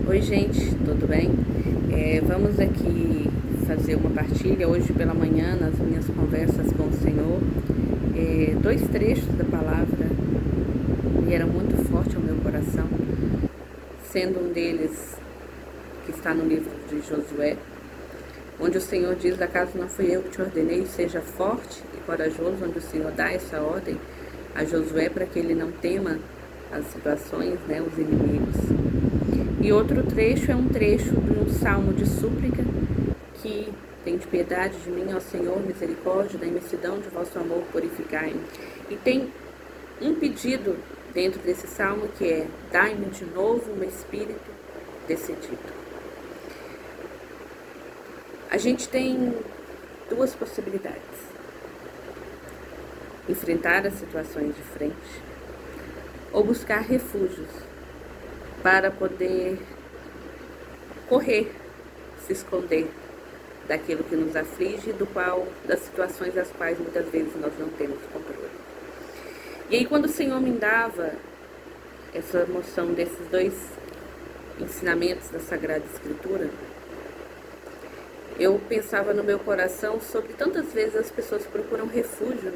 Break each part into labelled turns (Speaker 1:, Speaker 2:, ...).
Speaker 1: Oi gente, tudo bem? Vamos aqui fazer uma partilha hoje pela manhã nas minhas conversas com o Senhor. Dois trechos da palavra vieram muito forte ao meu coração, sendo um deles que está no livro de Josué, onde o Senhor diz: acaso não fui eu que te ordenei, seja forte e corajoso, onde o Senhor dá essa ordem a Josué para que ele não tema as situações, os inimigos. E outro trecho é um trecho de um salmo de súplica que tem de piedade de mim, ó Senhor, misericórdia, da imensidão de vosso amor, purificai-me. E tem um pedido dentro desse salmo que é: dai-me de novo um espírito decidido. A gente tem duas possibilidades: enfrentar as situações de frente ou buscar refúgios para poder correr, se esconder daquilo que nos aflige, das situações das quais muitas vezes nós não temos controle. E aí, quando o Senhor me dava essa noção desses dois ensinamentos da Sagrada Escritura, eu pensava no meu coração sobre tantas vezes as pessoas procuram refúgio,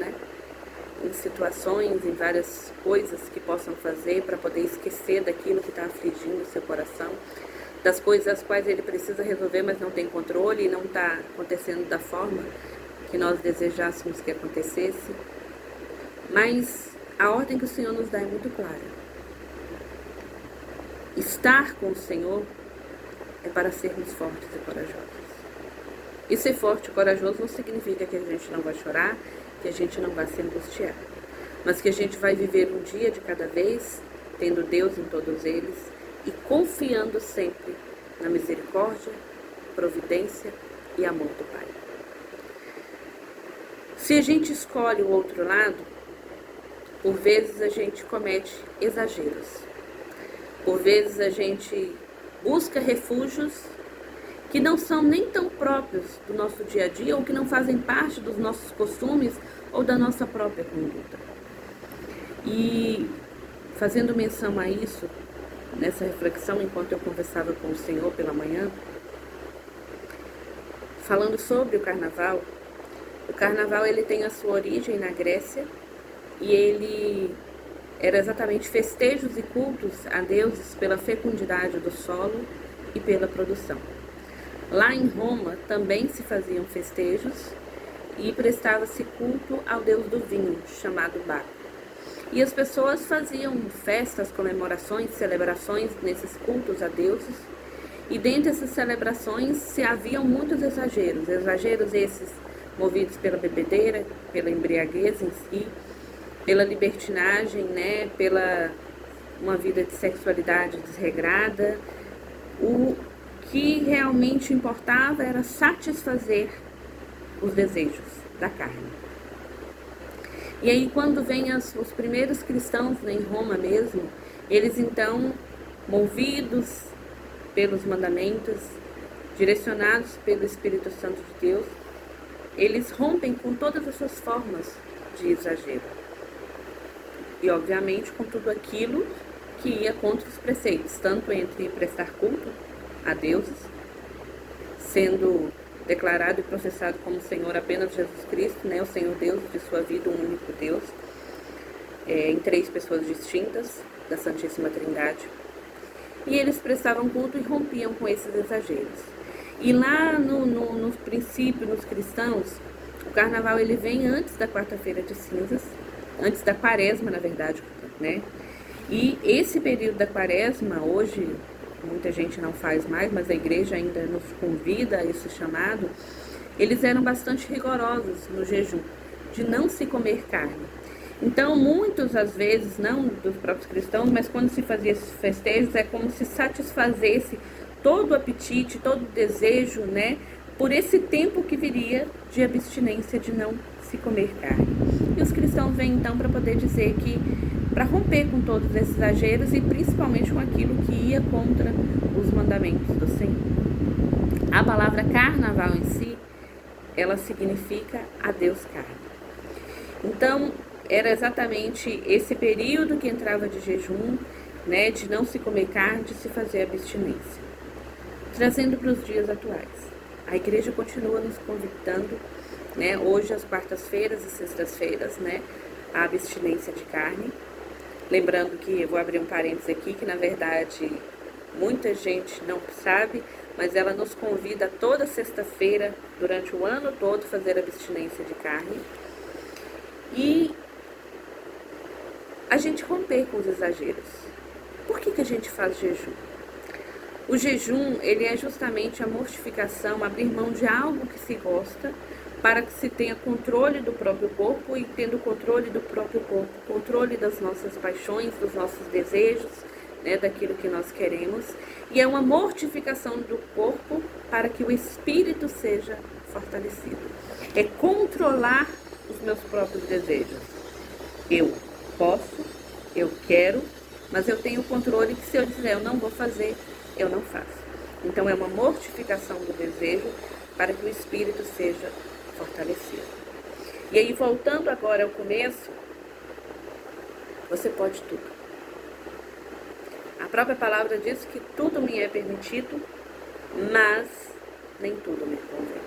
Speaker 1: em situações, em várias coisas que possam fazer para poder esquecer daquilo que está afligindo o seu coração, das coisas as quais ele precisa resolver, mas não tem controle e não está acontecendo da forma que nós desejássemos que acontecesse. Mas a ordem que o Senhor nos dá é muito clara. Estar com o Senhor é para sermos fortes e corajosos. E ser forte e corajoso não significa que a gente não vai chorar, que a gente não vai se angustiar, mas que a gente vai viver um dia de cada vez, tendo Deus em todos eles e confiando sempre na misericórdia, providência e amor do Pai. Se a gente escolhe o outro lado, por vezes a gente comete exageros, por vezes a gente busca refúgios que não são nem tão próprios do nosso dia a dia ou que não fazem parte dos nossos costumes ou da nossa própria conduta. E fazendo menção a isso, nessa reflexão, enquanto eu conversava com o Senhor pela manhã, falando sobre o carnaval ele tem a sua origem na Grécia e ele era exatamente festejos e cultos a deuses pela fecundidade do solo e pela produção. Lá em Roma também se faziam festejos e prestava-se culto ao deus do vinho, chamado Baco. E as pessoas faziam festas, comemorações, celebrações nesses cultos a deuses. E dentre essas celebrações se haviam muitos exageros esses movidos pela bebedeira, pela embriaguez em si, pela libertinagem, pela uma vida de sexualidade desregrada. O que realmente importava era satisfazer os desejos da carne. E aí, quando vêm os primeiros cristãos, em Roma mesmo, eles então, movidos pelos mandamentos, direcionados pelo Espírito Santo de Deus, eles rompem com todas essas formas de exagero. E, obviamente, com tudo aquilo que ia contra os preceitos, tanto entre prestar culto a deuses, sendo declarado e processado como Senhor apenas Jesus Cristo, o Senhor Deus de sua vida, um único Deus, em três pessoas distintas da Santíssima Trindade. E eles prestavam culto e rompiam com esses exageros. E lá no princípio, nos cristãos, o carnaval ele vem antes da quarta-feira de cinzas, antes da quaresma, na verdade, E esse período da quaresma, hoje, muita gente não faz mais, mas a igreja ainda nos convida a esse chamado. Eles eram bastante rigorosos no jejum, de não se comer carne. Então, muitos, às vezes, não dos próprios cristãos, mas quando se fazia esses festejos, é como se satisfazesse todo o apetite, todo o desejo, por esse tempo que viria de abstinência, de não se comer carne. E os cristãos vêm, então, para poder dizer que, para romper com todos esses exageros e principalmente com aquilo que ia contra os mandamentos do Senhor. A palavra carnaval em si, ela significa a Deus carne. Então, era exatamente esse período que entrava de jejum, né, de não se comer carne, de se fazer abstinência. Trazendo para os dias atuais. A igreja continua nos convidando, né, hoje às quartas-feiras e sextas-feiras, né, a abstinência de carne. Lembrando que, eu vou abrir um parênteses aqui, que na verdade muita gente não sabe, mas ela nos convida toda sexta-feira, durante o ano todo, fazer abstinência de carne. E a gente romper com os exageros. Por que a gente faz jejum? O jejum, ele é justamente a mortificação, abrir mão de algo que se gosta, para que se tenha controle do próprio corpo, e tendo controle do próprio corpo, controle das nossas paixões, dos nossos desejos, né, daquilo que nós queremos. E é uma mortificação do corpo para que o espírito seja fortalecido. É controlar os meus próprios desejos. Eu posso, eu quero, mas eu tenho controle que se eu disser eu não vou fazer, eu não faço. Então é uma mortificação do desejo para que o espírito seja fortalecido. E aí, voltando agora ao começo, você pode tudo. A própria palavra diz que tudo me é permitido, mas nem tudo me convém.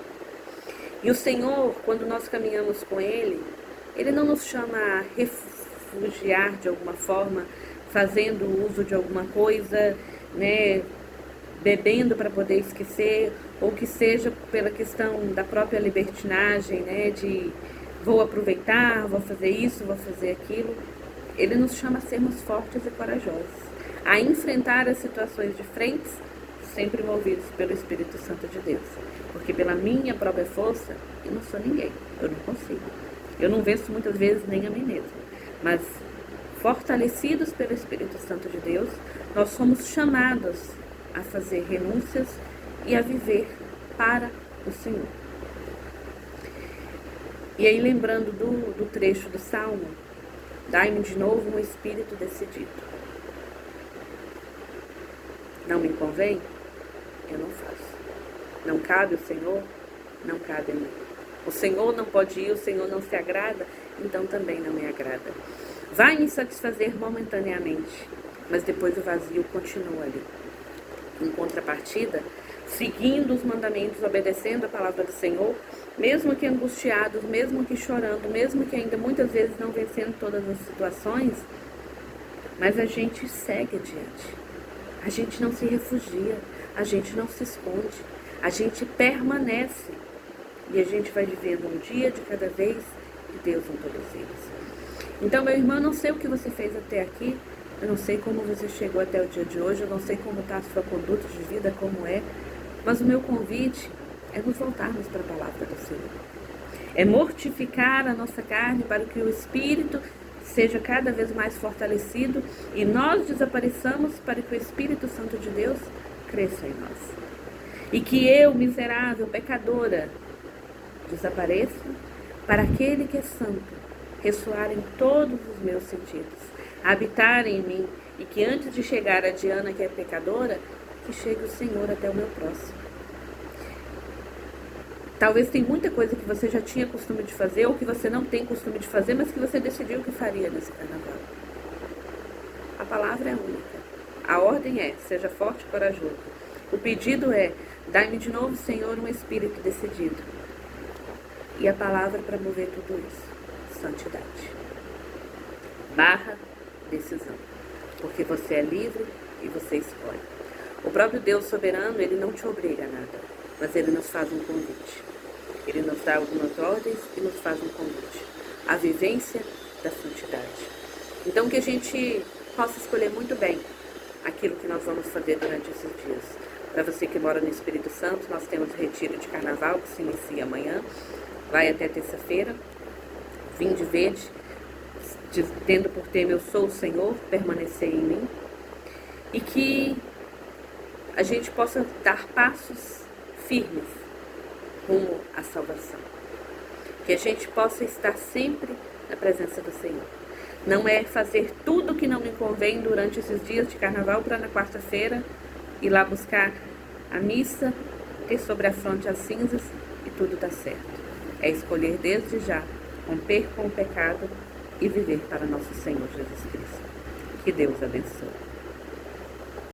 Speaker 1: E o Senhor, quando nós caminhamos com Ele, Ele não nos chama a refugiar de alguma forma, fazendo uso de alguma coisa, né, bebendo para poder esquecer, ou que seja pela questão da própria libertinagem, né, de vou aproveitar, vou fazer isso, vou fazer aquilo. Ele nos chama a sermos fortes e corajosos, a enfrentar as situações de frente, sempre movidos pelo Espírito Santo de Deus. Porque pela minha própria força, eu não sou ninguém, eu não consigo. Eu não venço muitas vezes nem a mim mesmo. Mas, fortalecidos pelo Espírito Santo de Deus, nós somos chamados a fazer renúncias e a viver para o Senhor. E aí, lembrando do trecho do Salmo, dai-me de novo um espírito decidido. Não me convém? Eu não faço. Não cabe ao Senhor? Não cabe a mim. O Senhor não pode ir, o Senhor não se agrada, então também não me agrada. Vai me satisfazer momentaneamente, mas depois o vazio continua ali. Em contrapartida, seguindo os mandamentos, obedecendo a palavra do Senhor, mesmo que angustiados, mesmo que chorando, mesmo que ainda muitas vezes não vencendo todas as situações, mas a gente segue adiante. A gente não se refugia, a gente não se esconde, a gente permanece. E a gente vai vivendo um dia de cada vez e Deus em todos eles. Então, meu irmão, eu não sei o que você fez até aqui, eu não sei como você chegou até o dia de hoje, eu não sei como está a sua conduta de vida, como é, mas o meu convite é nos voltarmos para a palavra do Senhor. É mortificar a nossa carne para que o Espírito seja cada vez mais fortalecido e nós desapareçamos para que o Espírito Santo de Deus cresça em nós. E que eu, miserável, pecadora, desapareça para aquele que é santo ressoar em todos os meus sentidos, habitar em mim, e que antes de chegar a Diana, que é pecadora, que chegue o Senhor até o meu próximo. Talvez tem muita coisa que você já tinha costume de fazer, ou que você não tem costume de fazer, mas que você decidiu que faria nesse carnaval. A palavra é única. A ordem é, seja forte e corajoso. O pedido é, dai-me de novo, Senhor, um espírito decidido. E a palavra para mover tudo isso, santidade. Barra decisão. Porque você é livre e você escolhe. O próprio Deus soberano, Ele não te obriga a nada, mas Ele nos faz um convite. Ele nos dá algumas ordens e nos faz um convite. A vivência da santidade. Então, que a gente possa escolher muito bem aquilo que nós vamos fazer durante esses dias. Para você que mora no Espírito Santo, nós temos o retiro de carnaval, que se inicia amanhã, vai até terça-feira. Vinde verde, tendo por tema eu sou o Senhor, permanecer em mim. E que a gente possa dar passos firmes rumo à salvação. Que a gente possa estar sempre na presença do Senhor. Não é fazer tudo que não me convém durante esses dias de carnaval para na quarta-feira ir lá buscar a missa, ter sobre a fronte as cinzas e tudo dá certo. É escolher desde já romper com o pecado e viver para nosso Senhor Jesus Cristo. Que Deus abençoe.